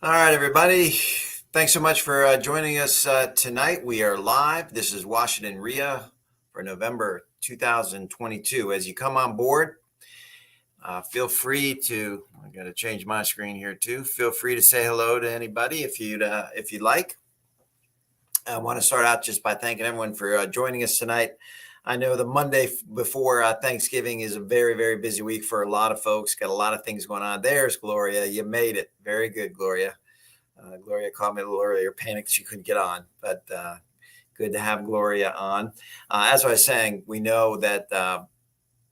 All right, everybody. Thanks so much for joining us tonight. We are live. This is Washington WREIA for November 2022. As you come on board, feel free to. I got to change my screen here too. Feel free to say hello to anybody if you'd like. I want to start out just by thanking everyone for joining us tonight. I know the Monday before Thanksgiving is a very, very busy week for a lot of folks. Got a lot of things going on. There's Gloria. You made it. Very good, Gloria. Gloria called me a little earlier, panicked she couldn't get on, but good to have Gloria on. As I was saying, we know that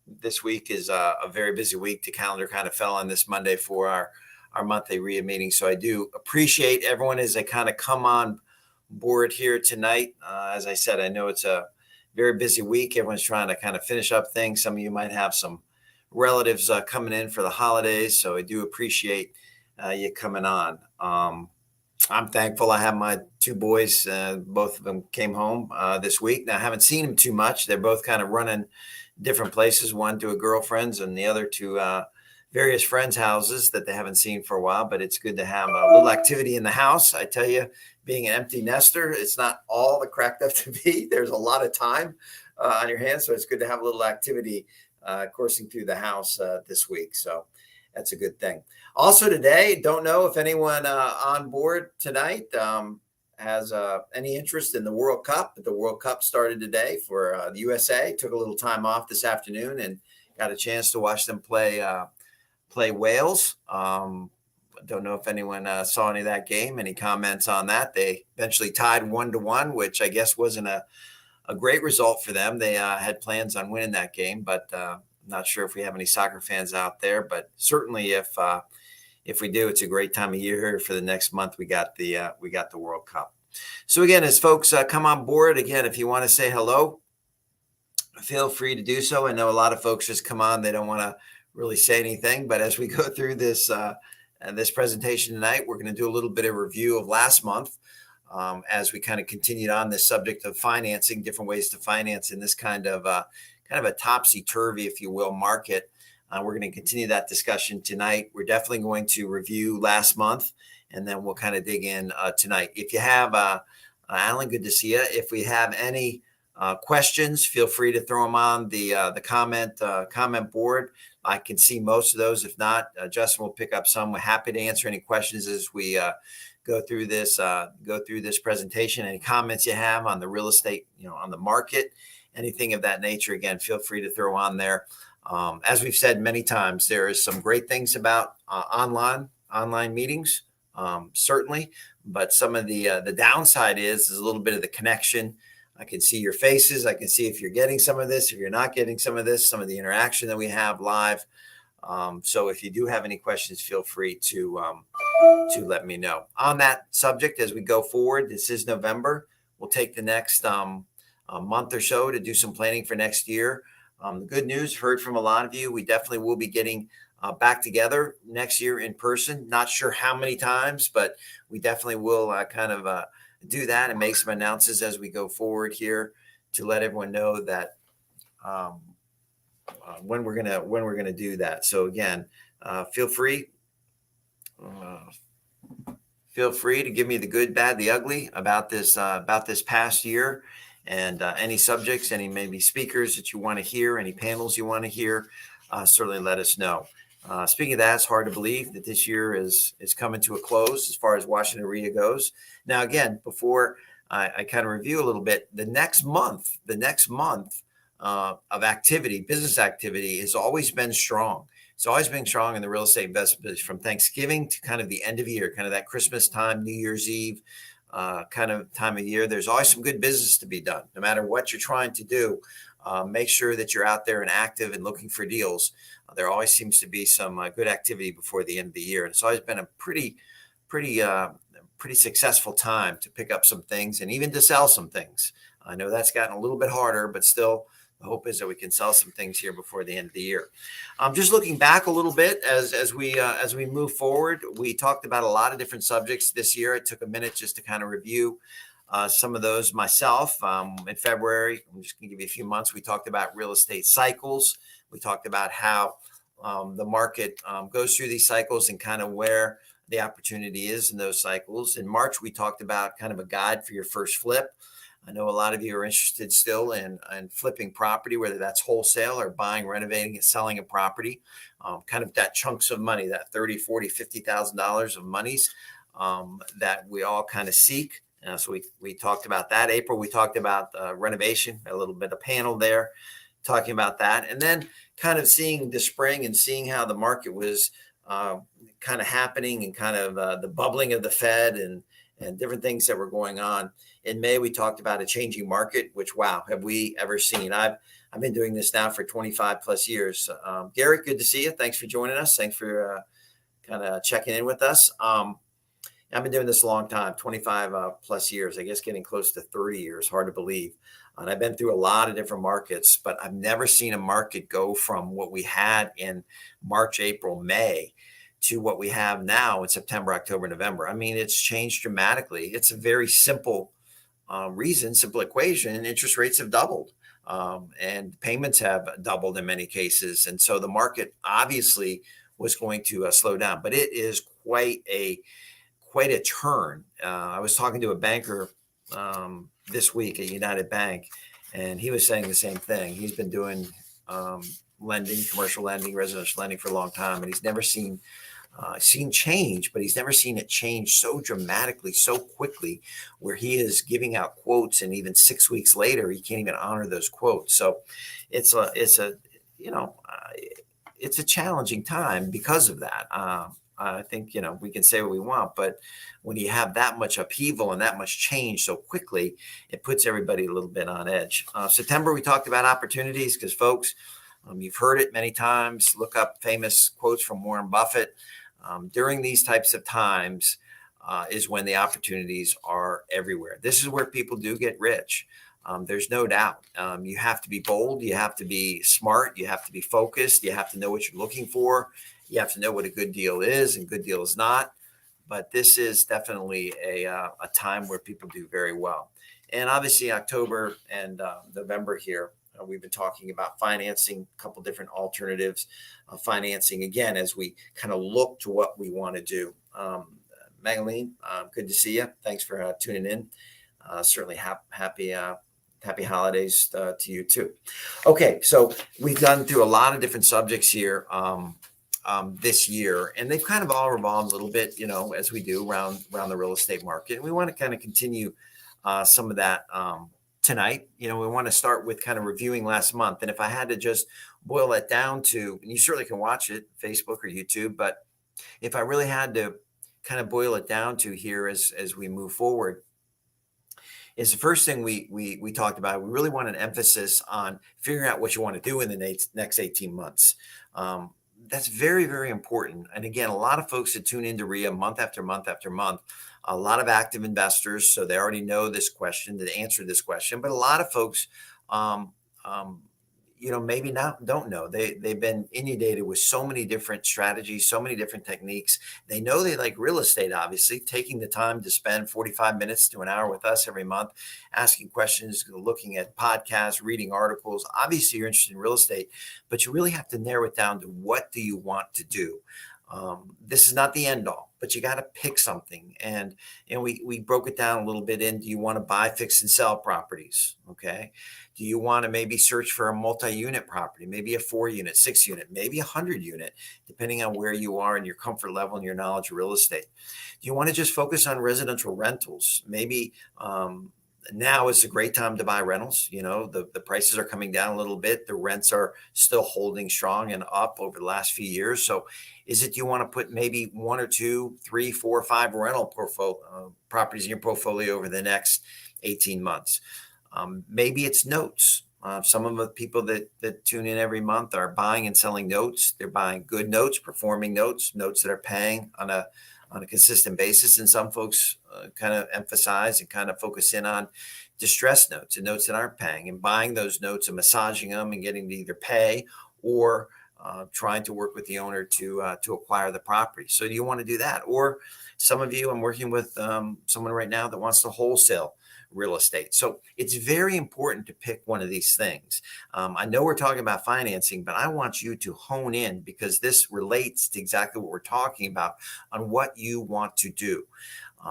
this week is a very busy week. The calendar kind of fell on this Monday for our monthly WREIA meeting. So I do appreciate everyone as they kind of come on board here tonight. As I said, I know it's a very busy week. Everyone's trying to kind of finish up things. Some of you might have some relatives coming in for the holidays. So I do appreciate you coming on. I'm thankful I have my two boys. Both of them came home this week. Now, I haven't seen them too much. They're both kind of running different places, one to a girlfriend's and the other to various friends' houses that they haven't seen for a while. But it's good to have a little activity in the house. I tell you, being an empty nester, it's not all the cracked up to be. There's a lot of time on your hands. So it's good to have a little activity coursing through the house this week. So that's a good thing. Also today, don't know if anyone on board tonight has any interest in the World Cup. But the World Cup started today for the USA. Took a little time off this afternoon and got a chance to watch them play Wales. Don't know if anyone saw any of that game. Any comments on that? They eventually tied 1-1, which I guess wasn't a great result for them. They had plans on winning that game, but not sure if we have any soccer fans out there, but certainly if we do, it's a great time of year. For the next month, we got the World Cup. So again, as folks come on board, again, if you want to say hello, feel free to do so. I know a lot of folks just come on; they don't want to really say anything. But as we go through this this presentation tonight, we're going to do a little bit of review of last month. As we kind of continued on this subject of financing, different ways to finance in this kind of a topsy-turvy, if you will, market. We're going to continue that discussion tonight. We're definitely going to review last month, and then we'll kind of dig in tonight. If you have, Alan, good to see you. If we have any questions, feel free to throw them on the comment board. I can see most of those. If not, Justin will pick up some. We're happy to answer any questions as we go through this presentation. Any comments you have on the real estate, on the market, anything of that nature, again, feel free to throw on there. As we've said many times, there is some great things about online meetings, certainly, but some of the downside is a little bit of the connection. I can see your faces. I can see if you're getting some of this, if you're not getting some of this, some of the interaction that we have live. So if you do have any questions, feel free to let me know. On that subject, as we go forward, this is November. We'll take the next month or so to do some planning for next year. The good news, heard from a lot of you, we definitely will be getting back together next year in person. Not sure how many times, but we definitely will do that and make some announcements as we go forward here to let everyone know that when we're gonna do that. So again, feel free to give me the good, bad, the ugly about this past year, and any subjects, any maybe speakers that you want to hear, any panels you want to hear. Certainly let us know. Speaking of that, it's hard to believe that this year is coming to a close as far as Washington WREIA goes. Now, again, before I kind of review a little bit, the next month of activity, business activity, has always been strong. It's always been strong in the real estate investment business from Thanksgiving to kind of the end of year, kind of that Christmas time, New Year's Eve kind of time of year. There's always some good business to be done. No matter what you're trying to do, make sure that you're out there and active and looking for deals. There always seems to be some good activity before the end of the year. And it's always been a pretty successful time to pick up some things and even to sell some things. I know that's gotten a little bit harder, but still, the hope is that we can sell some things here before the end of the year. Just looking back a little bit as we move forward, we talked about a lot of different subjects this year. It took a minute just to kind of review some of those myself. In February, I'm just going to give you a few months. We talked about real estate cycles. We talked about how the market goes through these cycles and kind of where the opportunity is in those cycles. In March, we talked about kind of a guide for your first flip. I know a lot of you are interested still in flipping property, whether that's wholesale or buying, renovating, and selling a property. Kind of that chunks of money, that 30, 40, $50,000 of monies that we all kind of seek. So we talked about that. April, we talked about renovation, a little bit of panel there, talking about that. And then kind of seeing the spring and seeing how the market was kind of happening and kind of the bubbling of the Fed and different things that were going on. In May, we talked about a changing market, which, wow, have we ever seen? I've been doing this now for 25 plus years. Garrett, good to see you. Thanks for joining us. Thanks for kind of checking in with us. I've been doing this a long time, 25 plus years, I guess getting close to 30 years, hard to believe. And I've been through a lot of different markets, but I've never seen a market go from what we had in March, April, May to what we have now in September, October, November. I mean, it's changed dramatically. It's a very simple simple equation. Interest rates have doubled and payments have doubled in many cases. And so the market obviously was going to slow down, but it is quite a turn. I was talking to a banker this week at United Bank, and he was saying the same thing. He's been doing lending, commercial lending, residential lending for a long time, and he's never seen change, but he's never seen it change so dramatically, so quickly, where he is giving out quotes, and even 6 weeks later, he can't even honor those quotes. So it's a challenging time because of that. I think, we can say what we want, but when you have that much upheaval and that much change so quickly, it puts everybody a little bit on edge. September, we talked about opportunities because, folks, you've heard it many times. Look up famous quotes from Warren Buffett. During these types of times is when the opportunities are everywhere. This is where people do get rich. There's no doubt. You have to be bold. You have to be smart. You have to be focused. You have to know what you're looking for. You have to know what a good deal is and good deal is not. But this is definitely a time where people do very well. And obviously October and November here, we've been talking about financing, a couple different alternatives of financing, again, as we kind of look to what we want to do. Magaline, good to see you. Thanks for tuning in. Certainly happy holidays to you too. Okay, so we've gone through a lot of different subjects here this year, and they've kind of all revolved a little bit, as we do around the real estate market. And we want to kind of continue some of that tonight. We want to start with kind of reviewing last month. And if I had to just boil it down to, and you certainly can watch it, Facebook or YouTube, but if I really had to kind of boil it down to here as we move forward, is the first thing we talked about. We really want an emphasis on figuring out what you want to do in the next 18 months. That's very, very important. And again, a lot of folks that tune into REIA month after month after month, a lot of active investors, so they already know this question, the answer to this question. But a lot of folks, maybe don't know. They've been inundated with so many different strategies, so many different techniques. They know they like real estate, obviously, taking the time to spend 45 minutes to an hour with us every month, asking questions, looking at podcasts, reading articles. Obviously, you're interested in real estate, but you really have to narrow it down to what do you want to do? This is not the end all, but you got to pick something. And we broke it down a little bit in, do you want to buy, fix, and sell properties? Okay. Do you want to maybe search for a multi-unit property, maybe a 4-unit, 6-unit, maybe a 100-unit, depending on where you are and your comfort level and your knowledge of real estate? Do you want to just focus on residential rentals? Maybe now is a great time to buy rentals. The prices are coming down a little bit. The rents are still holding strong and up over the last few years. So is it you want to put maybe 1 or 2, 3, 4, 5 rental properties in your portfolio over the next 18 months? Maybe it's notes. Some of the people that tune in every month are buying and selling notes. They're buying good notes, performing notes that are paying on a consistent basis. And some folks kind of emphasize and kind of focus in on distressed notes and notes that aren't paying, and buying those notes and massaging them and getting to either pay or trying to work with the owner to acquire the property. So do you want to do that? Or some of you, I'm working with someone right now that wants to wholesale real estate. So it's very important to pick one of these things. I know we're talking about financing, but I want you to hone in because this relates to exactly what we're talking about on what you want to do.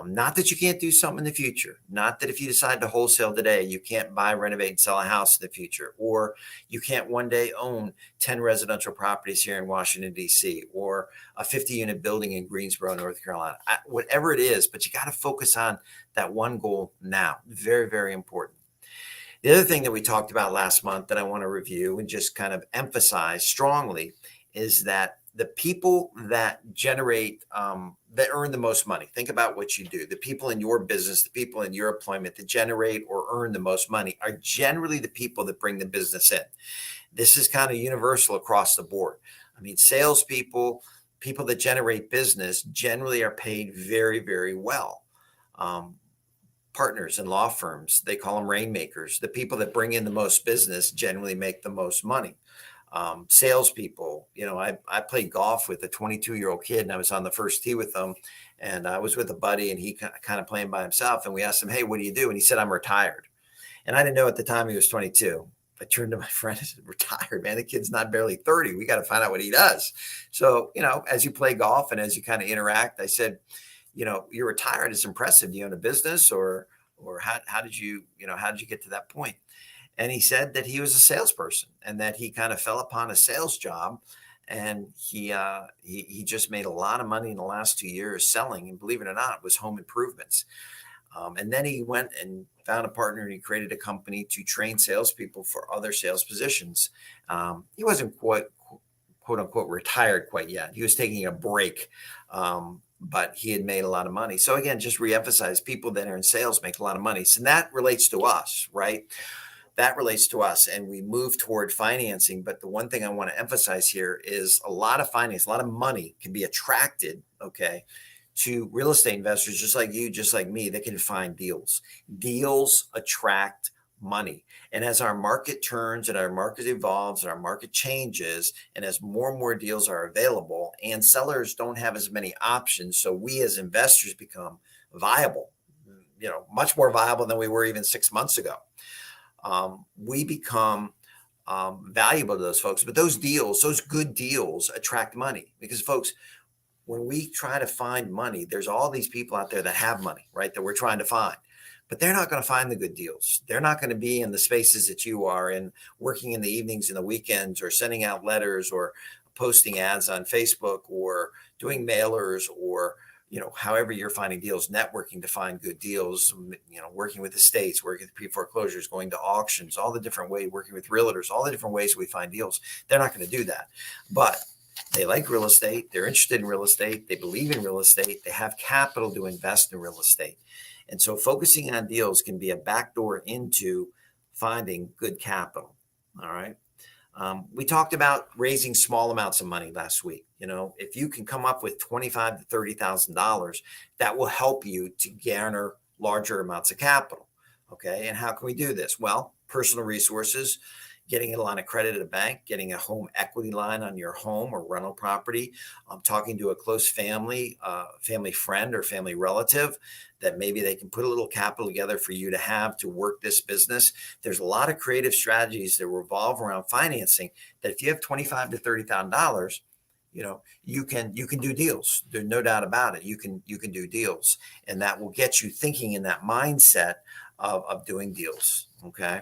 Not that you can't do something in the future, not that if you decide to wholesale today, you can't buy, renovate, and sell a house in the future, or you can't one day own 10 residential properties here in Washington, D.C., or a 50-unit building in Greensboro, North Carolina, whatever it is, but you got to focus on that one goal now. Very, very important. The other thing that we talked about last month that I want to review and just kind of emphasize strongly is that the people that generate, that earn the most money, think about what you do. The people in your business, the people in your employment that generate or earn the most money are generally the people that bring the business in. This is kind of universal across the board. I mean, salespeople, people that generate business generally are paid very, very well. Partners in law firms, they call them rainmakers. The people that bring in the most business generally make the most money. Salespeople, I played golf with a 22-year-old kid and I was on the first tee with him and I was with a buddy and he kind of playing by himself. And we asked him, "Hey, what do you do?" And he said, "I'm retired." And I didn't know at the time he was 22. I turned to my friend and said, "Retired, man. The kid's not barely 30. We got to find out what he does." So, as you play golf and as you kind of interact, I said, "You're retired. It's impressive. Do you own a business or how did you get to that point?" And he said that he was a salesperson and that he kind of fell upon a sales job and he just made a lot of money in the last 2 years selling. And believe it or not, it was home improvements. And then he went and found a partner and he created a company to train salespeople for other sales positions. He wasn't quite, quote unquote, retired quite yet. He was taking a break. But he had made a lot of money. So again, just reemphasize, people that are in sales make a lot of money. So that relates to us, right? That relates to us and we move toward financing. But the one thing I want to emphasize here is a lot of finance, a lot of money can be attracted, okay, to real estate investors, just like you, just like me, that can find deals. Deals attract money. And as our market turns and our market evolves and our market changes, and as more and more deals are available and sellers don't have as many options, so we as investors become viable, much more viable than we were even 6 months ago. We become valuable to those folks. But those deals, those good deals attract money because, folks, when we try to find money, there's all these people out there that have money, right, that we're trying to find. But they're not going to find the good deals. They're not going to be in the spaces that you are in, working in the evenings and the weekends or sending out letters or posting ads on Facebook or doing mailers or, however you're finding deals, networking to find good deals, working with estates, working with pre-foreclosures, going to auctions, all the different ways, working with realtors, all the different ways we find deals. They're not going to do that. But they like real estate. They're interested in real estate. They believe in real estate. They have capital to invest in real estate. And so focusing on deals can be a backdoor into finding good capital. All right. We talked about raising small amounts of money last week. If you can come up with $25,000 to $30,000, that will help you to garner larger amounts of capital. Okay. And how can we do this? Well, personal resources, getting a line of credit at a bank, getting a home equity line on your home or rental property, talking to a close family friend or family relative that maybe they can put a little capital together for you to have to work this business. There's a lot of creative strategies that revolve around financing that if you have $25,000 to $30,000, you can do deals. There's no doubt about it. You can do deals, and that will get you thinking in that mindset of doing deals. Okay.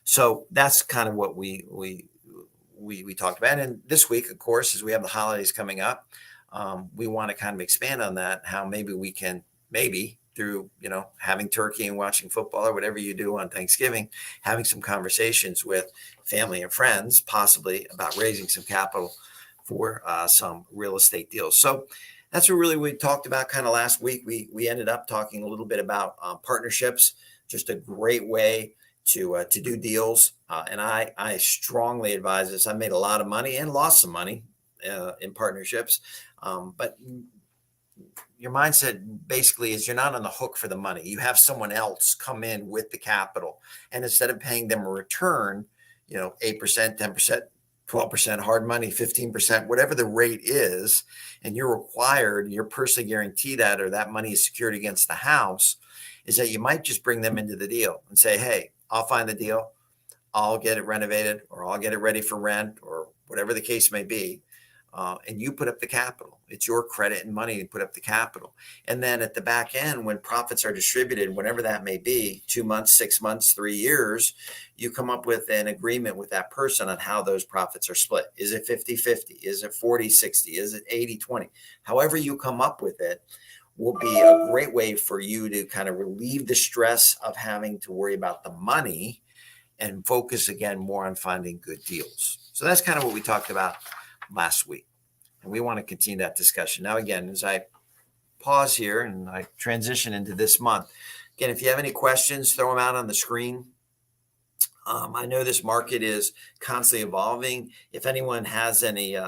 So that's kind of what we talked about. And this week, of course, as we have the holidays coming up, we want to kind of expand on that, how maybe we can, through, having turkey and watching football or whatever you do on Thanksgiving, having some conversations with family and friends, possibly about raising some capital for some real estate deals. So that's what really we talked about kind of last week. We ended up talking a little bit about partnerships, just a great way to do deals. And I strongly advise this. I made a lot of money and lost some money in partnerships. But your mindset basically is you're not on the hook for the money. You have someone else come in with the capital. And instead of paying them a return, 8%, 10%, 12% hard money, 15%, whatever the rate is, and you're required, you're personally guaranteed that, or that money is secured against the house, is that you might just bring them into the deal and say, hey, I'll find the deal. I'll get it renovated, or I'll get it ready for rent, or whatever the case may be. And you put up the capital. It's your credit and money to put up the capital. And then at the back end, when profits are distributed, whenever that may be, 2 months, 6 months, 3 years, you come up with an agreement with that person on how those profits are split. Is it 50-50? Is it 40-60? Is it 80-20? However you come up with it will be a great way for you to kind of relieve the stress of having to worry about the money and focus again more on finding good deals. So that's kind of what we talked about last week. And we want to continue that discussion. Now, again, as I pause here and I transition into this month, again, if you have any questions, throw them out on the screen. I know this market is constantly evolving. If anyone has any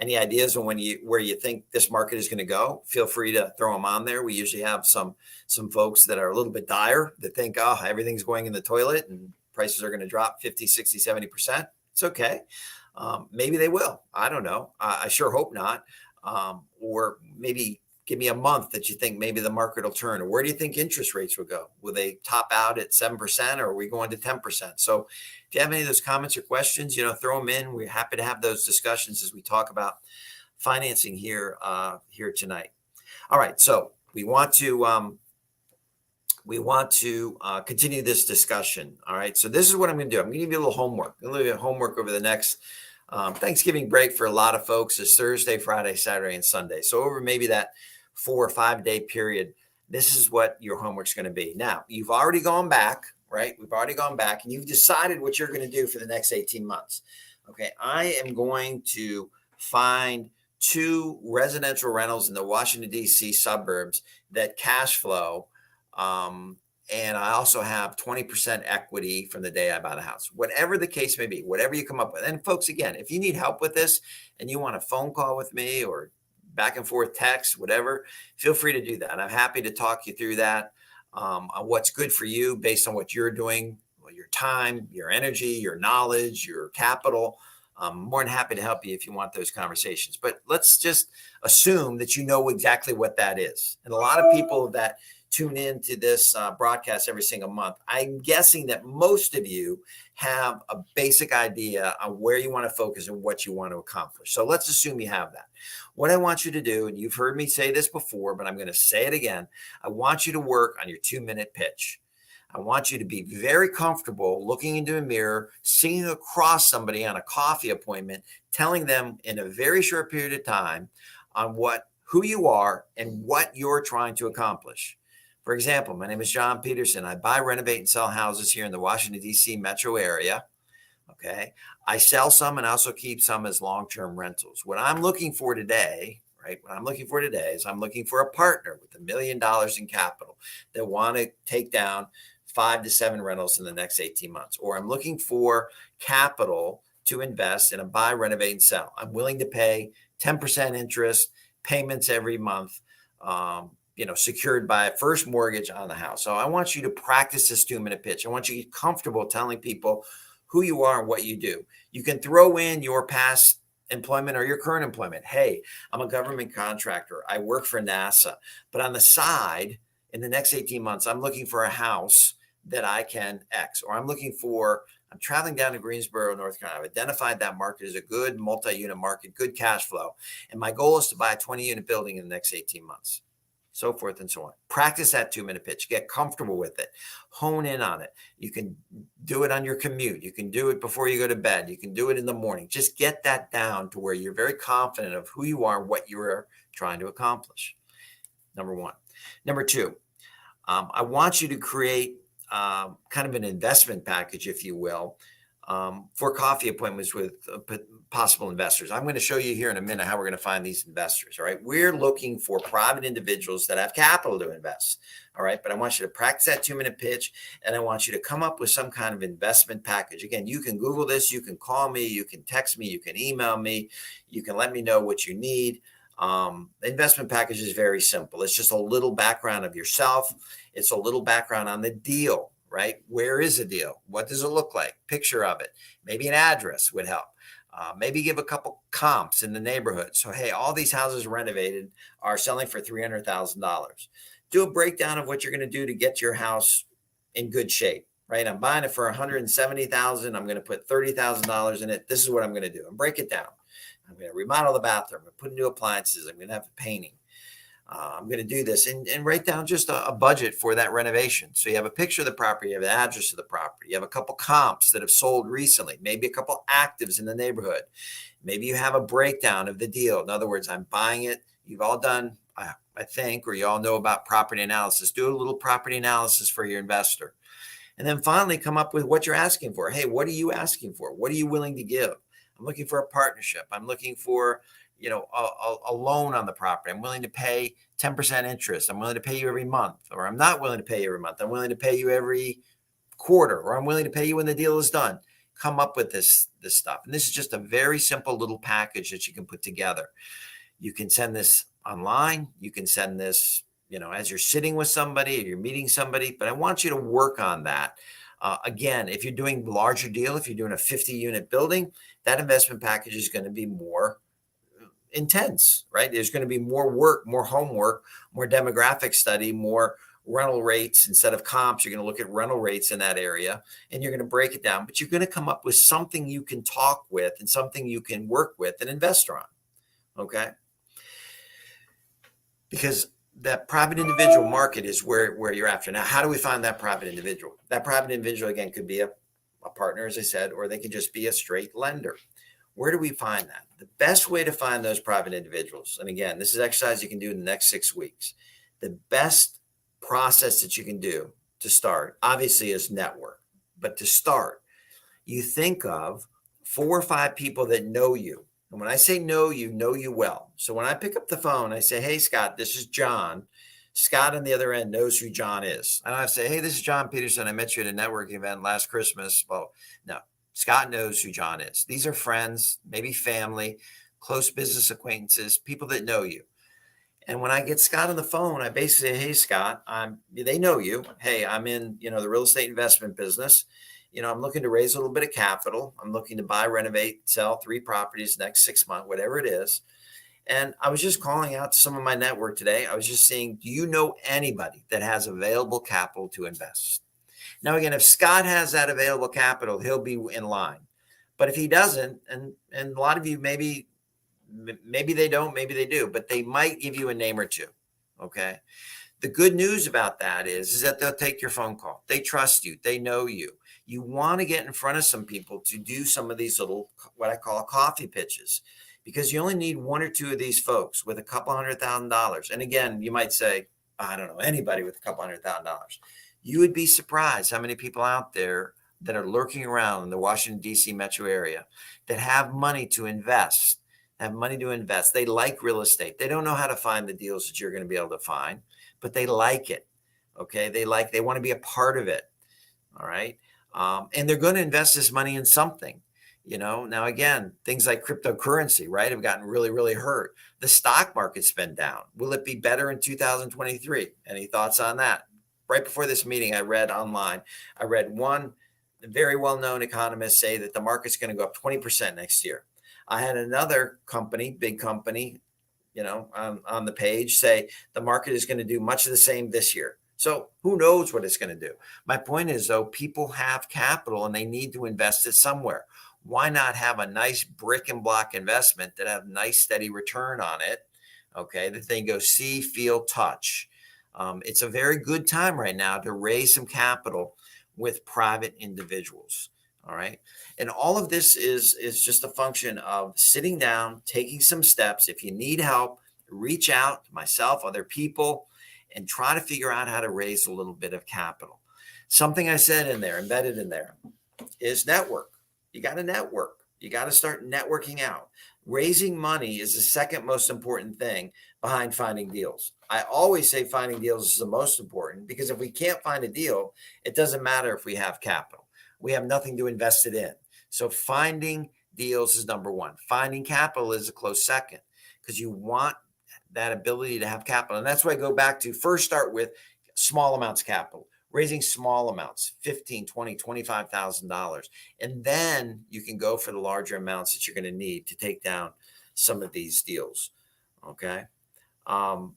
ideas on where you think this market is going to go, feel free to throw them on there. We usually have some folks that are a little bit dire that think, oh, everything's going in the toilet and prices are going to drop 50, 60, 70%. It's okay. Maybe they will. I don't know. I sure hope not. Or maybe give me a month that you think maybe the market will turn. Or where do you think interest rates will go? Will they top out at 7% or are we going to 10%? So if you have any of those comments or questions, throw them in. We're happy to have those discussions as we talk about financing here tonight. All right. So we want to continue this discussion. All right. So this is what I'm going to do. I'm going to give you a little homework. I'm going to give you homework over the next Thanksgiving break for a lot of folks is Thursday, Friday, Saturday, and Sunday. So over maybe that 4 or 5 day period, this is what your homework's going to be. Now, you've already gone back, right? We've already gone back and you've decided what you're going to do for the next 18 months. Okay. I am going to find 2 residential rentals in the Washington, D.C. suburbs that cash flow. And I also have 20% equity from the day I buy the house, whatever the case may be, whatever you come up with. And folks, again, if you need help with this and you want a phone call with me or back and forth text, whatever, feel free to do that. I'm happy to talk you through that, on what's good for you based on what you're doing, your time, your energy, your knowledge, your capital. I'm more than happy to help you if you want those conversations. But let's just assume that you know exactly what that is. And a lot of people that tune into this broadcast every single month, I'm guessing that most of you have a basic idea on where you want to focus and what you want to accomplish. So let's assume you have that. What I want you to do, and you've heard me say this before, but I'm going to say it again. I want you to work on your 2-minute pitch. I want you to be very comfortable looking into a mirror, seeing across somebody on a coffee appointment, telling them in a very short period of time on who you are and what you're trying to accomplish. For example, my name is John Peterson. I buy, renovate, and sell houses here in the Washington, D.C. metro area. Okay. I sell some and also keep some as long-term rentals. What I'm looking for today, right? What I'm looking for today is I'm looking for a partner with $1 million in capital that want to take down 5 to 7 rentals in the next 18 months. Or I'm looking for capital to invest in a buy, renovate, and sell. I'm willing to pay 10% interest payments every month. Secured by a first mortgage on the house. So I want you to practice this 2-minute pitch. I want you to get comfortable telling people who you are and what you do. You can throw in your past employment or your current employment. Hey, I'm a government contractor. I work for NASA, but on the side, in the next 18 months, I'm looking for a house that I can X, or I'm traveling down to Greensboro, North Carolina. I've identified that market as a good multi-unit market, good cash flow. And my goal is to buy a 20-unit building in the next 18 months. So forth and so on. Practice that 2-minute pitch. Get comfortable with it. Hone in on it. You can do it on your commute. You can do it before you go to bed. You can do it in the morning. Just get that down to where you're very confident of who you are, what you're trying to accomplish. Number 1. Number 2, I want you to create kind of an investment package, if you will, for coffee appointments with possible investors. I'm going to show you here in a minute how we're going to find these investors. All right. We're looking for private individuals that have capital to invest. All right. But I want you to practice that 2-minute pitch and I want you to come up with some kind of investment package. Again, you can Google this. You can call me. You can text me. You can email me. You can let me know what you need. The investment package is very simple. It's just a little background of yourself. It's a little background on the deal. Right? Where is a deal? What does it look like? Picture of it. Maybe an address would help. Maybe give a couple comps in the neighborhood. So, hey, all these houses renovated are selling for $300,000. Do a breakdown of what you're going to do to get your house in good shape, right? I'm buying it for 170,000. I'm going to put $30,000 in it. This is what I'm going to do, and break it down. I'm going to remodel the bathroom. I'm going to put new appliances. I'm going to have a painting. I'm going to do this, and write down just a budget for that renovation. So you have a picture of the property, you have the address of the property, you have a couple comps that have sold recently, maybe a couple actives in the neighborhood. Maybe you have a breakdown of the deal. In other words, I'm buying it. You've all done, I think, or you all know about property analysis. Do a little property analysis for your investor. And then finally come up with what you're asking for. Hey, what are you asking for? What are you willing to give? I'm looking for a partnership. I'm looking for, a loan on the property. I'm willing to pay 10% interest. I'm willing to pay you every month, or I'm not willing to pay you every month. I'm willing to pay you every quarter, or I'm willing to pay you when the deal is done. Come up with this stuff. And this is just a very simple little package that you can put together. You can send this online. You can send this, as you're sitting with somebody or you're meeting somebody, but I want you to work on that. Again, if you're doing larger deal, if you're doing a 50-unit building, that investment package is going to be more intense, right? There's going to be more work, more homework, more demographic study, more rental rates. Instead of comps, you're going to look at rental rates in that area, and you're going to break it down, but you're going to come up with something you can talk with and something you can work with an investor on. Okay. Because that private individual market is where you're after. Now, how do we find that private individual? That private individual, again, could be a partner, as I said, or they could just be a straight lender. Where do we find that? The best way to find those private individuals, and again, this is exercise you can do in the next 6 weeks. The best process that you can do to start, obviously, is network. But to start, you think of 4 or 5 people that know you. And when I say know you well. So when I pick up the phone, I say, hey, Scott, this is John. Scott on the other end knows who John is. I don't have to say, hey, this is John Peterson. I met you at a networking event last Christmas. Well, no. Scott knows who John is. These are friends, maybe family, close business acquaintances, people that know you. And when I get Scott on the phone, I basically say, hey, Scott, they know you. Hey, I'm in, the real estate investment business. I'm looking to raise a little bit of capital. I'm looking to buy, renovate, sell 3 properties next 6 months, whatever it is. And I was just calling out to some of my network today. I was just saying, do you know anybody that has available capital to invest? Now, again, if Scott has that available capital, he'll be in line. But if he doesn't, and a lot of you, maybe they don't, maybe they do, but they might give you a name or two. Okay. The good news about that is that they'll take your phone call. They trust you. They know you. You want to get in front of some people to do some of these little, what I call coffee pitches, because you only need 1 or 2 of these folks with a couple $100,000. And again, you might say, I don't know anybody with a couple $100,000. You would be surprised how many people out there that are lurking around in the Washington, D.C. metro area that have money to invest, They like real estate. They don't know how to find the deals that you're going to be able to find, but they like it. Okay. They want to be a part of it. All right. And they're going to invest this money in something. Now, again, things like cryptocurrency, right, have gotten really, really hurt. The stock market's been down. Will it be better in 2023? Any thoughts on that? Right before this meeting, I read online, one very well-known economist say that the market's going to go up 20% next year. I had another company, big company, on the page say the market is going to do much of the same this year. So who knows what it's going to do? My point is, though, people have capital and they need to invest it somewhere. Why not have a nice brick and block investment that have nice steady return on it? Okay, that they go see, feel, touch. It's a very good time right now to raise some capital with private individuals. All right. And all of this is just a function of sitting down, taking some steps. If you need help, reach out to myself, other people, and try to figure out how to raise a little bit of capital. Something I said in there, embedded in there, is network. You got to network. You got to start networking out. Raising money is the second most important thing behind finding deals. I always say finding deals is the most important, because if we can't find a deal, it doesn't matter if we have capital. We have nothing to invest it in. So finding deals is number one. Finding capital is a close second, because you want that ability to have capital. And that's why I go back to first start with small amounts of capital. raising small amounts, 15, 20, $25,000. And then you can go for the larger amounts that you're going to need to take down some of these deals. Okay. Um,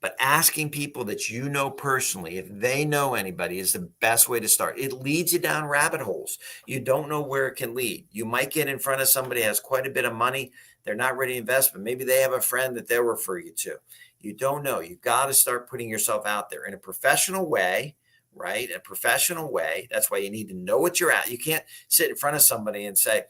but asking people that you know personally, if they know anybody, is the best way to start. It leads you down rabbit holes. You don't know where it can lead. You might get in front of somebody who has quite a bit of money. They're not ready to invest, but maybe they have a friend that they'll refer you to. You don't know. You got to start putting yourself out there in a professional way, right? A professional way. That's why you need to know what you're at. You can't sit in front of somebody and say,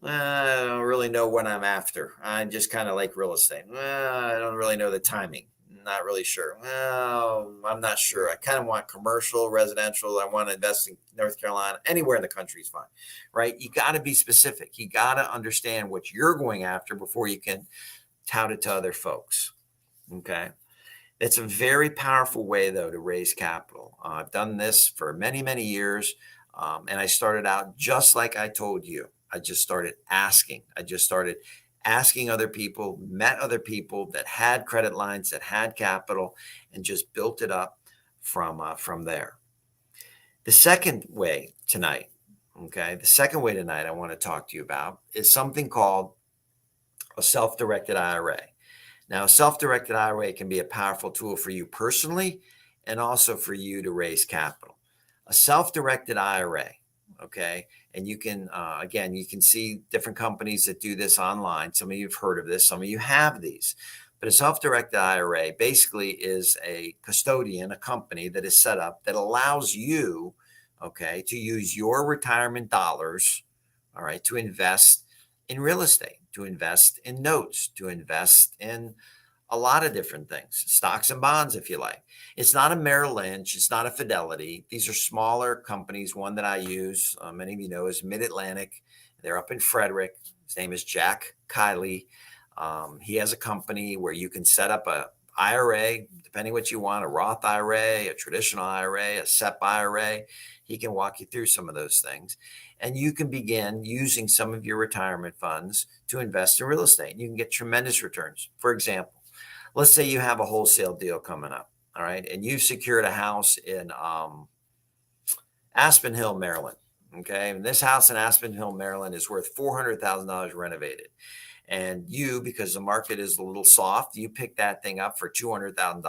I don't really know what I'm after. I just kind of like real estate. I don't really know the timing. Not really sure. Well, I'm not sure. I kind of want commercial, residential. I want to invest in North Carolina. Anywhere in the country is fine, right? You got to be specific. You got to understand what you're going after before you can tout it to other folks. Okay. It's a very powerful way, though, to raise capital. I've done this for many, many years. And I started out just like I told you. I just started asking. Other people, met other people that had credit lines, that had capital, and just built it up from there. The second way tonight, I want to talk to you about is something called a self-directed IRA. Now, a self-directed IRA can be a powerful tool for you personally and also for you to raise capital. A self-directed IRA, okay? And you can, again, you can see different companies that do this online. Some of you have heard of this. Some of you have these. But a self-directed IRA basically is a custodian, a company that is set up that allows you, okay, to use your retirement dollars, all right, to invest in real estate, to invest in notes, to invest in a lot of different things, stocks and bonds, if you like. It's not a Merrill Lynch. It's not a Fidelity. These are smaller companies. One that I use, many of you know, is Mid-Atlantic. They're up in Frederick. His name is Jack Kiley. He has a company where you can set up a IRA, depending what you want, a Roth IRA, a traditional IRA, a SEP IRA. He can walk you through some of those things. And you can begin using some of your retirement funds to invest in real estate. You can get tremendous returns. For example, let's say you have a wholesale deal coming up, all right, and you've secured a house in Aspen Hill, Maryland, okay? And this house in Aspen Hill, Maryland is worth $400,000 renovated. And you, because the market is a little soft, you pick that thing up for $200,000.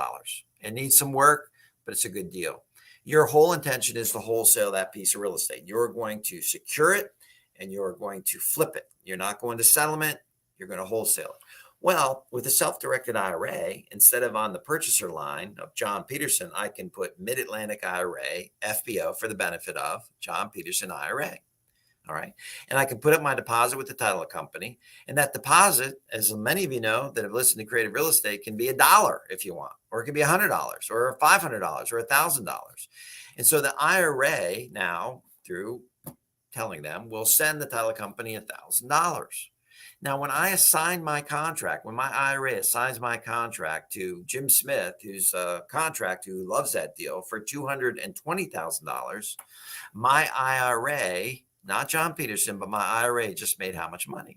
It needs some work, but it's a good deal. Your whole intention is to wholesale that piece of real estate. You're going to secure it and you're going to flip it. You're not going to settlement. You're going to wholesale it. Well, with a self-directed IRA, instead of on the purchaser line of John Peterson, I can put Mid-Atlantic IRA, FBO, for the benefit of John Peterson IRA. All right. And I can put up my deposit with the title company. And that deposit, as many of you know that have listened to Creative Real Estate, can be $1 if you want, or it can be $100 or $500 or $1,000. And so the IRA now, through telling them, will send the title company $1,000. Now, when I assign my contract, when my IRA assigns my contract to Jim Smith, who's a contractor who loves that deal, for $220,000, my IRA, not John Peterson, but my IRA just made how much money?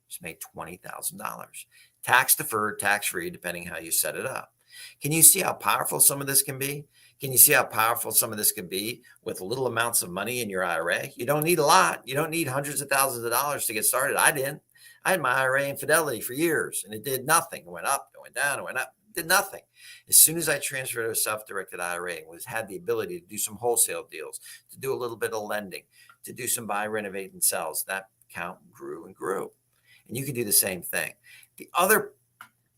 Just made $20,000. Tax deferred, tax free, depending how you set it up. Can you see how powerful some of this can be? Can you see how powerful some of this can be with little amounts of money in your IRA? You don't need a lot. You don't need hundreds of thousands of dollars to get started. I didn't. I had my IRA in Fidelity for years, and it did nothing. It went up, it went down, it went up, it did nothing. As soon as I transferred to a self-directed IRA and had the ability to do some wholesale deals, to do a little bit of lending, to do some buy, renovate, and sells, that account grew and grew. And you can do the same thing. The other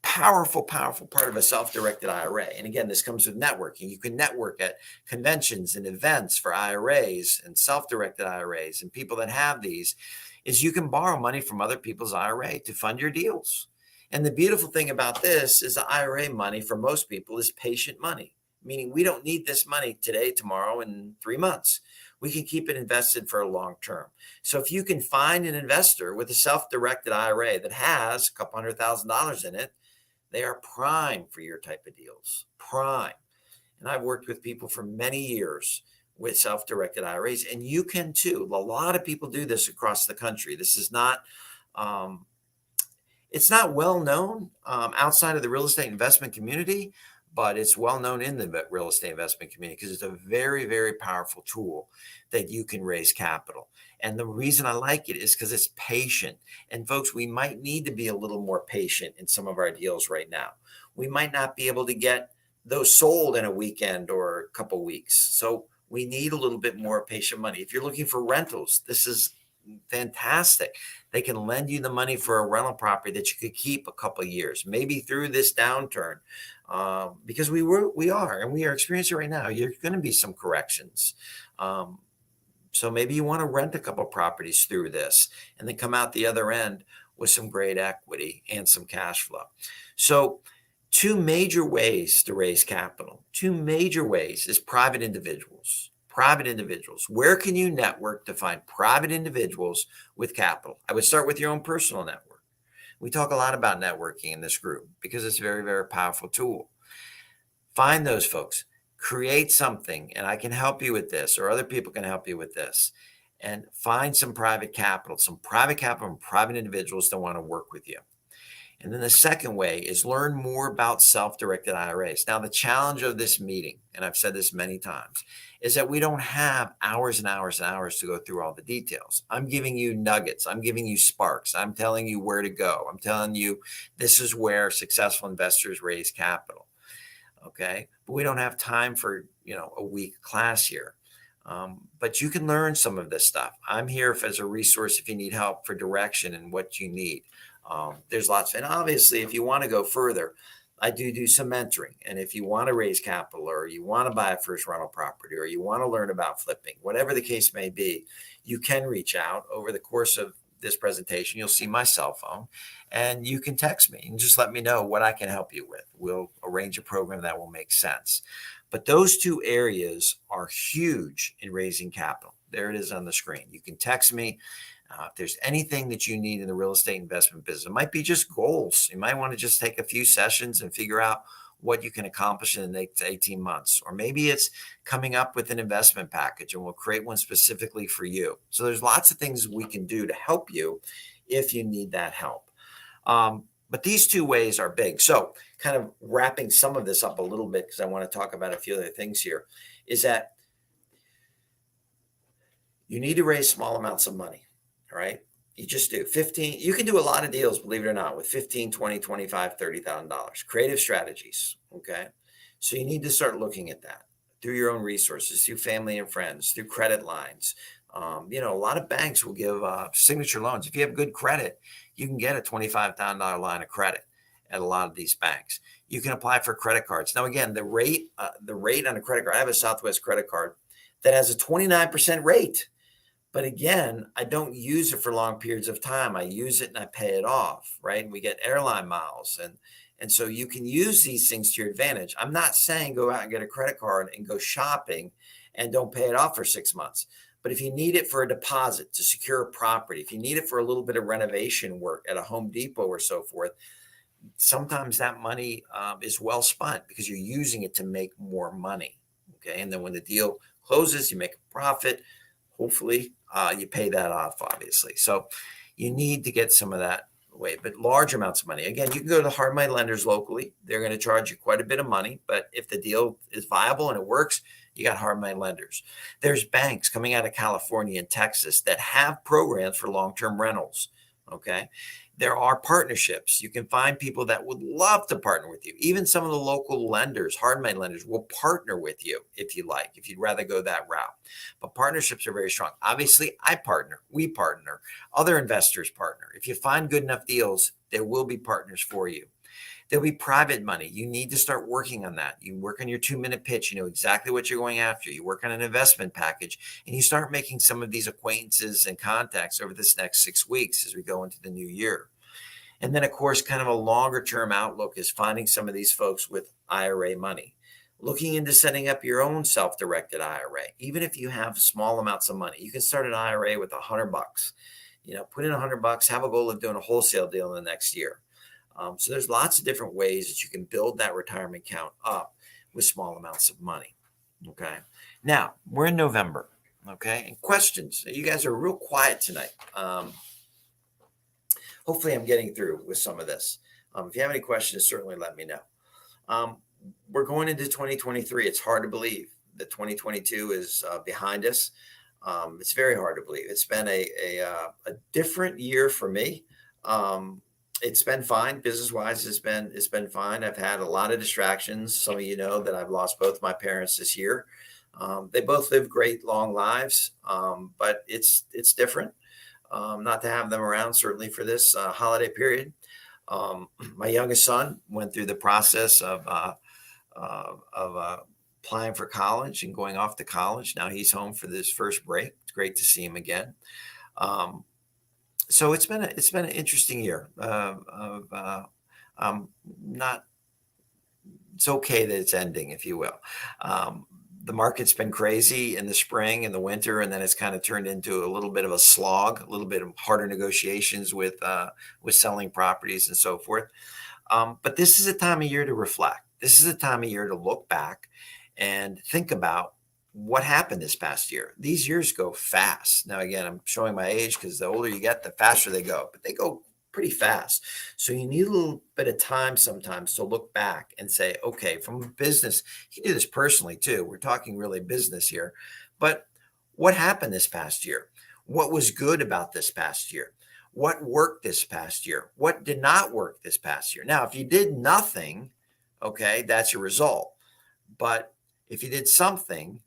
powerful part of a self-directed IRA, and again, this comes with networking. You can network at conventions and events for IRAs and self-directed IRAs and people that have these, is you can borrow money from other people's IRA to fund your deals. And the beautiful thing about this is the IRA money for most people is patient money, meaning we don't need this money today, tomorrow, and 3 months. We can keep it invested for a long term. So if you can find an investor with a self-directed IRA that has a couple $100,000 in it, they are prime for your type of deals, prime. And I've worked with people for many years with self-directed IRAs, and you can too. A lot of people do this across the country. This is not, it's not well known outside of the real estate investment community, but it's well known in the real estate investment community because it's a very, very powerful tool that you can raise capital. And the reason I like it is because it's patient. And folks, we might need to be a little more patient in some of our deals right now. We might not be able to get those sold in a weekend or a couple weeks. So we need a little bit more patient money. If you're looking for rentals, this is fantastic. They can lend you the money for a rental property that you could keep a couple of years, maybe through this downturn, because we are experiencing right now. You're going to be some corrections. So maybe you want to rent a couple of properties through this and then come out the other end with some great equity and some cash flow. So two major ways to raise capital, two major ways is private individuals. Private individuals. Where can you network to find private individuals with capital? I would start with your own personal network. We talk a lot about networking in this group because it's a very, very powerful tool. Find those folks, create something, and I can help you with this, or other people can help you with this, and find some private capital from private individuals that want to work with you. And then the second way is learn more about self-directed IRAs. Now, the challenge of this meeting, and I've said this many times, is that we don't have hours and hours and hours to go through all the details. I'm giving you nuggets. I'm giving you sparks. I'm telling you where to go. I'm telling you this is where successful investors raise capital. Okay. But we don't have time for, a week class here. But you can learn some of this stuff. I'm here as a resource if you need help for direction and what you need. There's lots. And obviously, if you want to go further, I do some mentoring. And if you want to raise capital or you want to buy a first rental property or you want to learn about flipping, whatever the case may be, you can reach out over the course of this presentation. You'll see my cell phone and you can text me and just let me know what I can help you with. We'll arrange a program that will make sense. But those two areas are huge in raising capital. There it is on the screen. You can text me. If there's anything that you need in the real estate investment business, it might be just goals. You might want to just take a few sessions and figure out what you can accomplish in the next 18 months. Or maybe it's coming up with an investment package and we'll create one specifically for you. So there's lots of things we can do to help you if you need that help. But these two ways are big. So kind of wrapping some of this up a little bit, because I want to talk about a few other things here, is that you need to raise small amounts of money. All right. You just do 15. You can do a lot of deals, believe it or not, with 15, 20, 25, $30,000 creative strategies. Okay. So you need to start looking at that through your own resources, through family and friends, through credit lines. A lot of banks will give signature loans. If you have good credit, you can get a $25,000 line of credit at a lot of these banks. You can apply for credit cards. Now, again, the rate on a credit card, I have a Southwest credit card that has a 29% rate. But again, I don't use it for long periods of time. I use it and I pay it off, right? And we get airline miles. And so you can use these things to your advantage. I'm not saying go out and get a credit card and go shopping and don't pay it off for 6 months. But if you need it for a deposit to secure a property, if you need it for a little bit of renovation work at a Home Depot or so forth, sometimes that money is well spent because you're using it to make more money. Okay. And then when the deal closes, you make a profit. Hopefully, you pay that off, obviously. So you need to get some of that away, but large amounts of money. Again, you can go to the hard money lenders locally. They're going to charge you quite a bit of money, but if the deal is viable and it works, you got hard money lenders. There's banks coming out of California and Texas that have programs for long-term rentals. Okay. There are partnerships. You can find people that would love to partner with you. Even some of the local lenders, hard money lenders, will partner with you if you like, if you'd rather go that route. But partnerships are very strong. Obviously, I partner. We partner. Other investors partner. If you find good enough deals, there will be partners for you. There'll be private money. You need to start working on that. You work on your 2-minute pitch. You know exactly what you're going after. You work on an investment package and you start making some of these acquaintances and contacts over this next 6 weeks as we go into the new year. And then, of course, kind of a longer term outlook is finding some of these folks with IRA money, looking into setting up your own self-directed IRA. Even if you have small amounts of money, you can start an IRA with $100. Put in $100, have a goal of doing a wholesale deal in the next year. So there's lots of different ways that you can build that retirement account up with small amounts of money. Okay. Now we're in November. Okay. And questions. You guys are real quiet tonight. Hopefully I'm getting through with some of this. If you have any questions, certainly let me know. we're going into 2023. It's hard to believe that 2022 is behind us. It's very hard to believe. It's been a different year for me. It's been fine business wise. It's been fine. I've had a lot of distractions. Some of you know that I've lost both my parents this year. They both lived great long lives, but it's different not to have them around, certainly for this holiday period. My youngest son went through the process of applying for college and going off to college. Now he's home for this first break. It's great to see him again. Um, so it's been an interesting year. Not It's okay that it's ending, if you will. Um, the market's been crazy in the spring and the winter, and then it's kind of turned into a little bit of a slog, a little bit of harder negotiations with selling properties and so forth. But this is a time of year to reflect. This is a time of year to look back and think about what happened this past year. These years go fast. Now, again, I'm showing my age because the older you get, the faster they go, but they go pretty fast. So you need a little bit of time sometimes to look back and say, okay, from a business, you can do this personally too. We're talking really business here, but what happened this past year? What was good about this past year? What worked this past year? What did not work this past year? Now, if you did nothing, okay, that's your result. But if you did something,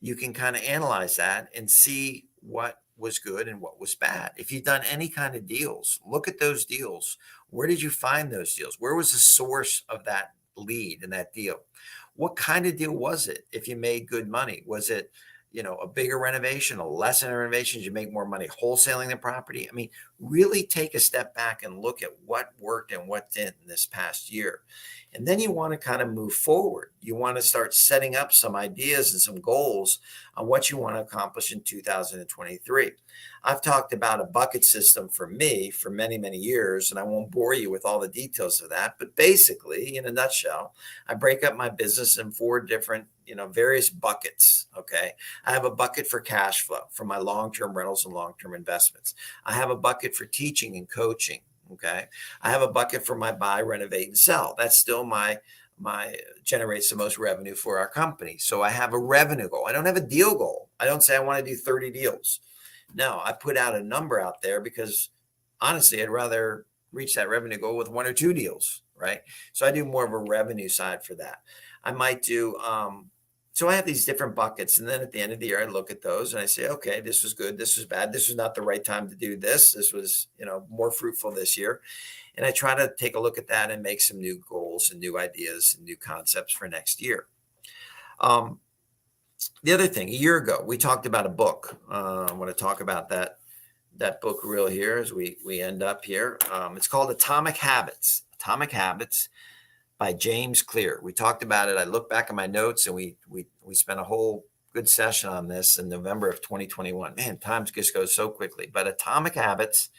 you can kind of analyze that and see what was good and what was bad. If you've done any kind of deals, look at those deals. Where did you find those deals? Where was the source of that lead and that deal? What kind of deal was it? If you made good money, was it, a bigger renovation, a lesser renovation? Did you make more money wholesaling the property? I mean, really take a step back and look at what worked and what didn't this past year. And then you want to kind of move forward. You want to start setting up some ideas and some goals on what you want to accomplish in 2023. I've talked about a bucket system for me for many, many years, and I won't bore you with all the details of that. But basically, in a nutshell, I break up my business in four different, various buckets. Okay. I have a bucket for cash flow for my long-term rentals and long-term investments. I have a bucket for teaching and coaching. Okay. I have a bucket for my buy, renovate, and sell. That's still my generates the most revenue for our company. So I have a revenue goal. I don't have a deal goal. I don't say I want to do 30 deals. No, I put out a number out there because honestly, I'd rather reach that revenue goal with one or two deals, right? So I do more of a revenue side for that. I might do so I have these different buckets. And then at the end of the year, I look at those and I say, okay, this was good. This was bad. This was not the right time to do this. This was, more fruitful this year. And I try to take a look at that and make some new goals and new ideas and new concepts for next year. The other thing, a year ago, we talked about a book. I want to talk about that book real here as we end up here. It's called Atomic Habits. Atomic Habits by James Clear. We talked about it. I look back at my notes and we spent a whole good session on this in November of 2021. Man, time just goes so quickly. But Atomic Habits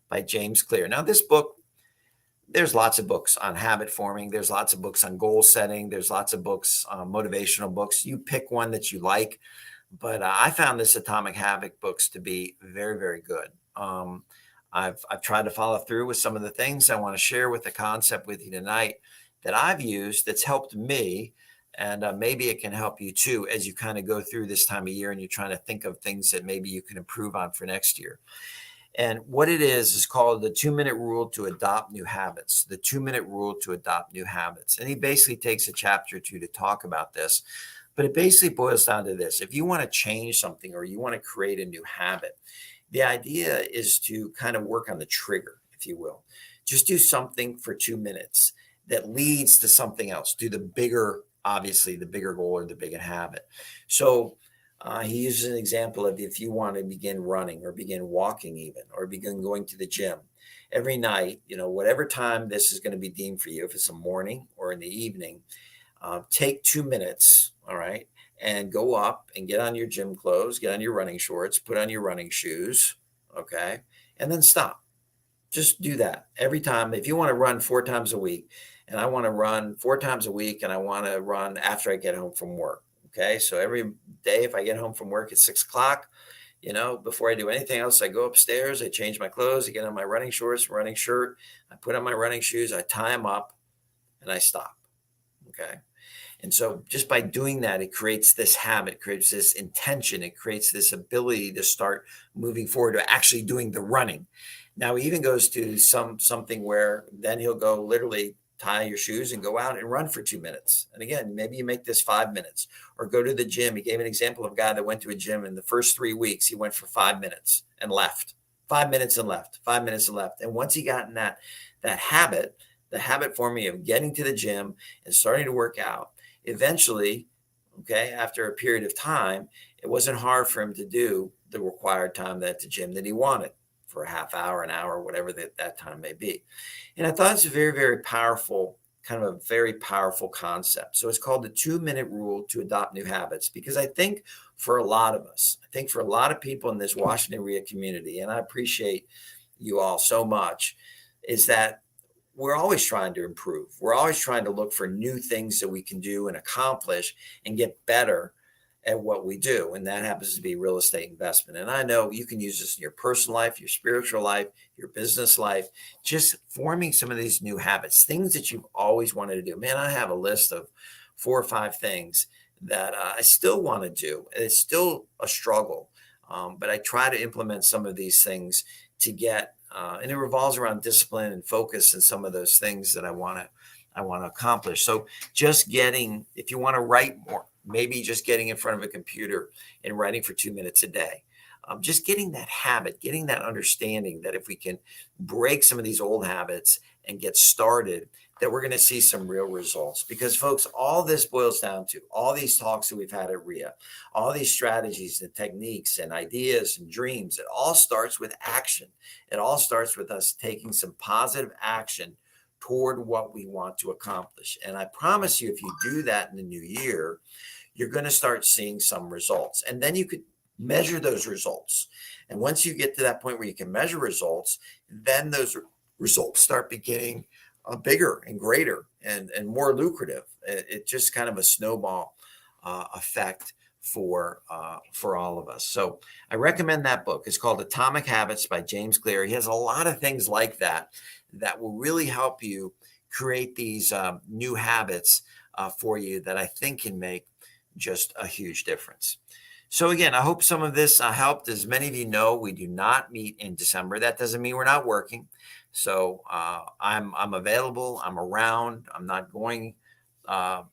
by James Clear. Now, this book, there's lots of books on habit forming. There's lots of books on goal setting. There's lots of books, motivational books. You pick one that you like. But I found this Atomic Habit books to be very, very good. I've tried to follow through with some of the things I want to share with the concept with you tonight that I've used that's helped me. And maybe it can help you too as you kind of go through this time of year and you're trying to think of things that maybe you can improve on for next year. And what it is called the 2-minute rule to adopt new habits, the 2-minute rule to adopt new habits. And he basically takes a chapter or two to talk about this. But it basically boils down to this. If you want to change something or you want to create a new habit, the idea is to kind of work on the trigger, if you will. Just do something for 2 minutes that leads to something else. Do the bigger, obviously, the bigger goal or the bigger habit. So he uses an example of if you want to begin running or begin walking even, or begin going to the gym every night, whatever time this is going to be deemed for you, if it's a morning or in the evening, take 2 minutes, all right, and go up and get on your gym clothes, get on your running shorts, put on your running shoes, okay, and then stop. Just do that every time. If you want to run 4 times a week, and I want to run 4 times a week, and I want to run after I get home from work, okay, so every day if I get home from work at 6 o'clock, before I do anything else, I go upstairs, I change my clothes, I get on my running shorts, running shirt, I put on my running shoes, I tie them up, and I stop. Okay. And so just by doing that, it creates this habit, creates this intention, it creates this ability to start moving forward to actually doing the running. Now he even goes to something where then he'll go literally tie your shoes and go out and run for 2 minutes. And again, maybe you make this 5 minutes or go to the gym. He gave an example of a guy that went to a gym in the first 3 weeks. He went for 5 minutes and left, 5 minutes and left, 5 minutes and left. And once he got in that habit, the habit forming of getting to the gym and starting to work out, eventually, okay, after a period of time, it wasn't hard for him to do the required time at the gym that he wanted for a half hour, an hour, whatever that time may be. And I thought it's a very, very powerful, kind of a very powerful concept. So it's called the 2 minute rule to adopt new habits, because I think for a lot of us, I think for a lot of people in this Washington REIA community, and I appreciate you all so much, is that we're always trying to improve. We're always trying to look for new things that we can do and accomplish and get better at what we do. And that happens to be real estate investment. And I know you can use this in your personal life, your spiritual life, your business life, just forming some of these new habits, things that you've always wanted to do. Man, I have a list of 4 or 5 things that I still want to do. And it's still a struggle. But I try to implement some of these things to get and it revolves around discipline and focus and some of those things that I want to accomplish. So just getting, if you want to write more, maybe just getting in front of a computer and writing for 2 minutes a day. Just getting that habit, getting that understanding that if we can break some of these old habits and get started, that we're going to see some real results. Because folks, all this boils down to all these talks that we've had at REIA, all these strategies and techniques and ideas and dreams, it all starts with action. It all starts with us taking some positive action toward what we want to accomplish. And I promise you, if you do that in the new year, you're going to start seeing some results. And then you could measure those results. And once you get to that point where you can measure results, then those results start beginning bigger and greater and more lucrative. It's just kind of a snowball effect for all of us. So I recommend that book. It's called Atomic Habits by James Clear. He has a lot of things like that that will really help you create these new habits for you that I think can make just a huge difference. So again, I hope some of this helped. As many of you know, we do not meet in December. That doesn't mean we're not working. So I'm available. I'm around. I'm not going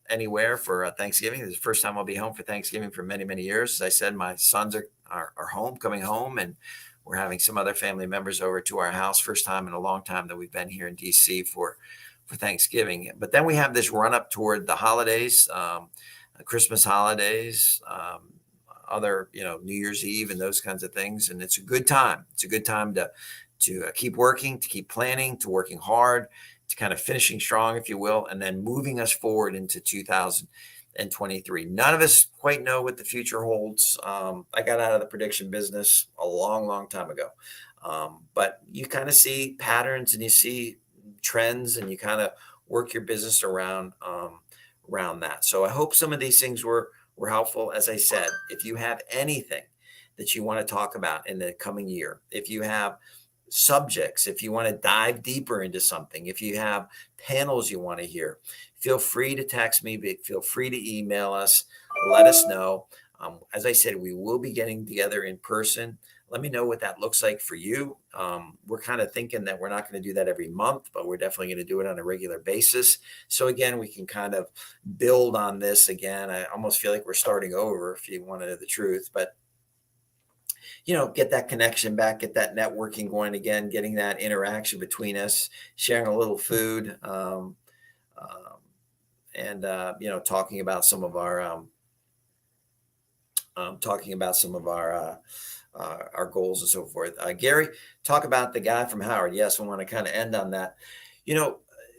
anywhere for Thanksgiving. This is the first time I'll be home for Thanksgiving for many, many years. As I said, my sons are home, coming home, and we're having some other family members over to our house. First time in a long time that we've been here in DC for Thanksgiving. But then we have this run up toward the holidays, Christmas holidays, other, New Year's Eve and those kinds of things. And it's a good time. It's a good time to keep working, to keep planning, to working hard, to kind of finishing strong, if you will, and then moving us forward into 2023. None of us quite know what the future holds. I got out of the prediction business a long, long time ago. But you kind of see patterns and you see trends and you kind of work your business around that. So I hope some of these things were helpful. As I said, if you have anything that you want to talk about in the coming year, if you have subjects, if you want to dive deeper into something, if you have panels you want to hear, feel free to text me, but feel free to email us, let us know. As I said, we will be getting together in person. Let me know what that looks like for you. We're kind of thinking that we're not going to do that every month, but we're definitely going to do it on a regular basis. So again, we can kind of build on this again. I almost feel like we're starting over, if you want to know the truth, but get that connection back, get that networking going again, getting that interaction between us, sharing a little food, and talking about some of our our goals and so forth. Gary, talk about the guy from Howard. Yes, I want to kind of end on that.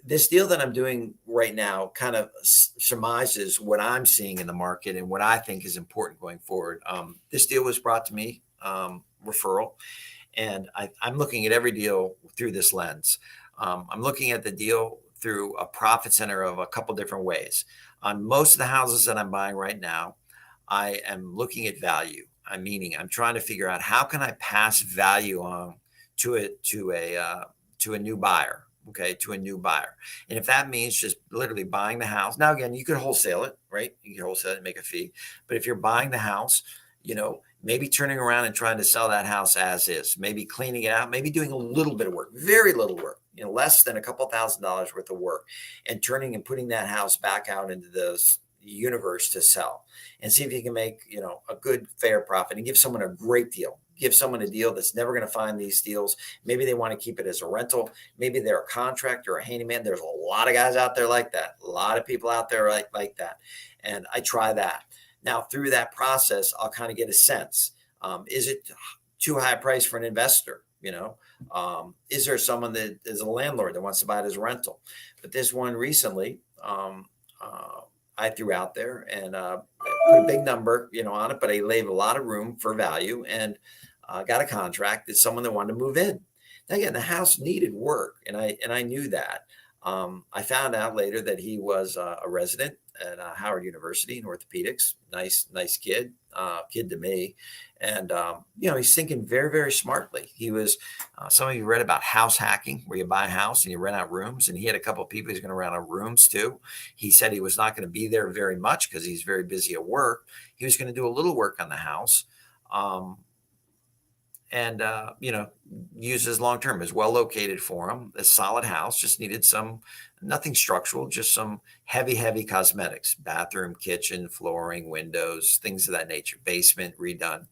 This deal that I'm doing right now kind of surmises what I'm seeing in the market and what I think is important going forward. This deal was brought to me, referral, and I'm looking at every deal through this lens. I'm looking at the deal through a profit center of a couple different ways. On most of the houses that I'm buying right now, I am looking at value. I'm trying to figure out how can I pass value on to a new buyer, okay, to a new buyer. And if that means just literally buying the house, now again, you could wholesale it, right? You can wholesale it and make a fee. But if you're buying the house, maybe turning around and trying to sell that house as is, maybe cleaning it out, maybe doing a little bit of work, very little work, less than a couple $1,000s worth of work, and turning and putting that house back out into the universe to sell, and see if you can make, a good, fair profit, and give someone a great deal. Give someone a deal that's never going to find these deals. Maybe they want to keep it as a rental. Maybe they're a contractor or a handyman. There's a lot of guys out there like that. A lot of people out there like that. And I try that. Now, through that process, I'll kind of get a sense. Is it too high a price for an investor? Is there someone that is a landlord that wants to buy it as a rental? But this one recently, I threw out there and put a big number, on it, but I leave a lot of room for value, and got a contract. It's someone that wanted to move in. Now, again, the house needed work, and I knew that. I found out later that he was a resident at Howard University in orthopedics. Nice kid to me. And, he's thinking very, very smartly. He was, some of you read about house hacking, where you buy a house and you rent out rooms. And he had a couple of people he's going to rent out rooms to. He said he was not going to be there very much because he's very busy at work. He was going to do a little work on the house. And use as long term, is well located for him. A solid house, just needed nothing structural, just some heavy cosmetics: bathroom, kitchen, flooring, windows, things of that nature, basement redone.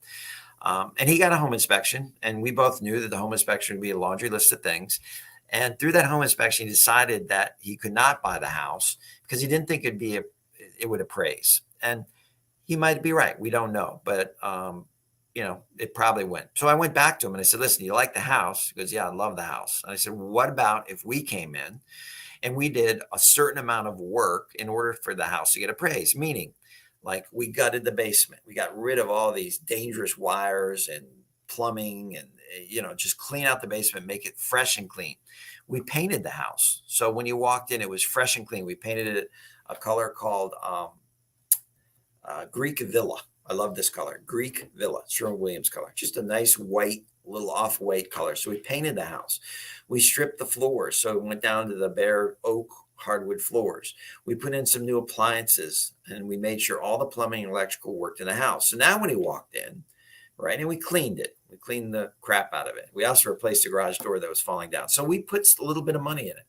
And he got a home inspection, and we both knew that the home inspection would be a laundry list of things. And through that home inspection, he decided that he could not buy the house because he didn't think it would appraise. And he might be right. We don't know, but it probably went. So I went back to him and I said, listen, you like the house? He goes, yeah, I love the house. And I said, well, what about if we came in and we did a certain amount of work in order for the house to get appraised? Meaning, like, we gutted the basement. We got rid of all these dangerous wires and plumbing and, just clean out the basement, make it fresh and clean. We painted the house. So when you walked in, it was fresh and clean. We painted it a color called Greek Villa. I love this color, Greek Villa, Sherwin-Williams color, just a nice white, little off-white color. So we painted the house. We stripped the floors, so it went down to the bare oak hardwood floors. We put in some new appliances, and we made sure all the plumbing and electrical worked in the house. So now when he walked in, right, and we cleaned it. We cleaned the crap out of it. We also replaced the garage door that was falling down. So we put a little bit of money in it.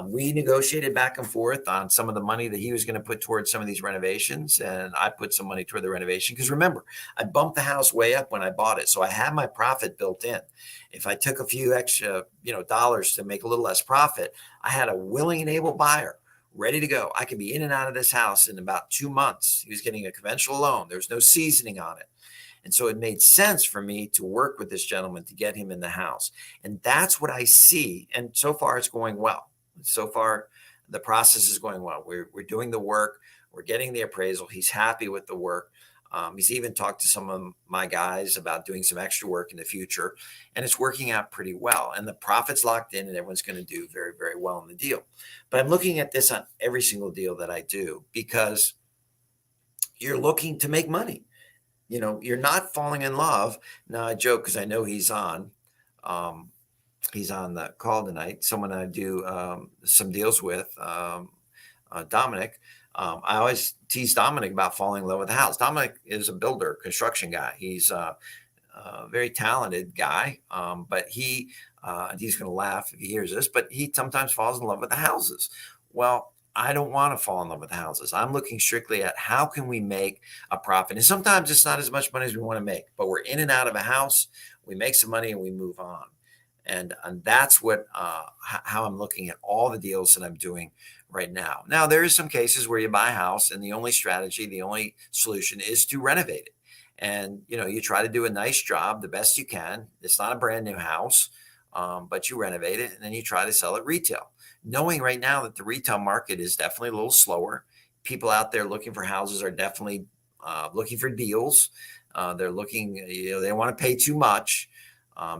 We negotiated back and forth on some of the money that he was going to put towards some of these renovations, and I put some money toward the renovation. Because remember, I bumped the house way up when I bought it, so I had my profit built in. If I took a few extra, dollars to make a little less profit, I had a willing and able buyer ready to go. I could be in and out of this house in about 2 months. He was getting a conventional loan. There was no seasoning on it. And so it made sense for me to work with this gentleman to get him in the house. And that's what I see. And so far, it's going well. So far, the process is going well. We're doing the work. We're getting the appraisal. He's happy with the work. He's even talked to some of my guys about doing some extra work in the future, and it's working out pretty well. And the profit's locked in, and everyone's going to do very, very well in the deal. But I'm looking at this on every single deal that I do, because you're looking to make money. You're not falling in love. Now, I joke because I know he's on. He's on the call tonight. Someone I do some deals with, Dominic. I always tease Dominic about falling in love with the house. Dominic is a builder, construction guy. He's a very talented guy, but he's going to laugh if he hears this, but he sometimes falls in love with the houses. Well, I don't want to fall in love with the houses. I'm looking strictly at how can we make a profit. And sometimes it's not as much money as we want to make, but we're in and out of a house. We make some money and we move on. And that's what how I'm looking at all the deals that I'm doing right now. Now, there is some cases where you buy a house and the only strategy, the only solution is to renovate it. And, you try to do a nice job the best you can. It's not a brand new house, but you renovate it and then you try to sell it retail, knowing right now that the retail market is definitely a little slower. People out there looking for houses are definitely looking for deals. They're looking, they want to pay too much.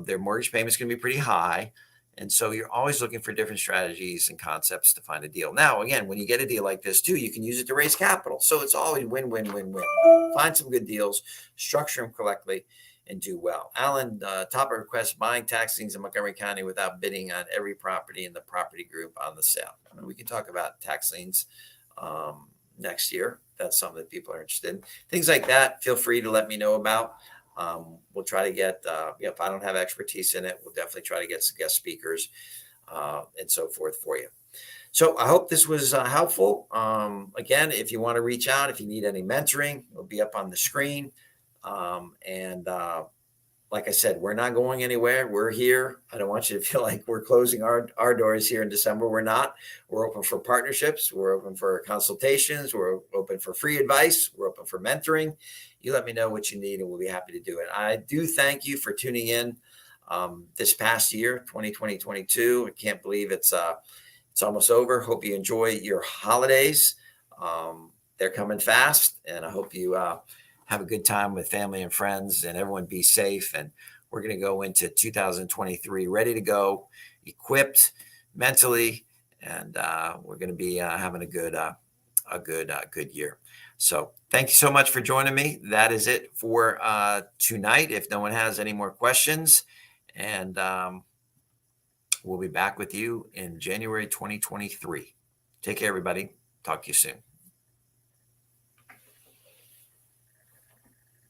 Their mortgage payment's going to be pretty high. And so you're always looking for different strategies and concepts to find a deal. Now, again, when you get a deal like this too, you can use it to raise capital. So it's always win, win, win, win. Find some good deals, structure them correctly, and do well. Alan, top of request, buying tax liens in Montgomery County without bidding on every property in the property group on the sale. And we can talk about tax liens next year. That's something that people are interested in. Things like that, feel free to let me know about. We'll try to get, if I don't have expertise in it, we'll definitely try to get some guest speakers and so forth for you. So I hope this was helpful. Again, if you want to reach out, if you need any mentoring, it'll be up on the screen. Like I said, we're not going anywhere. We're here. I don't want you to feel like we're closing our doors here in December. We're not. We're open for partnerships. We're open for consultations. We're open for free advice. We're open for mentoring. You let me know what you need and we'll be happy to do it. I do thank you for tuning in this past year, 2022. I can't believe it's almost over. Hope you enjoy your holidays. They're coming fast, and I hope you have a good time with family and friends, and everyone be safe. And we're going to go into 2023 ready to go, equipped mentally, and we're going to be having a good year. So thank you so much for joining me. That is it for tonight. If no one has any more questions, and we'll be back with you in January 2023. Take care, everybody. Talk to you soon.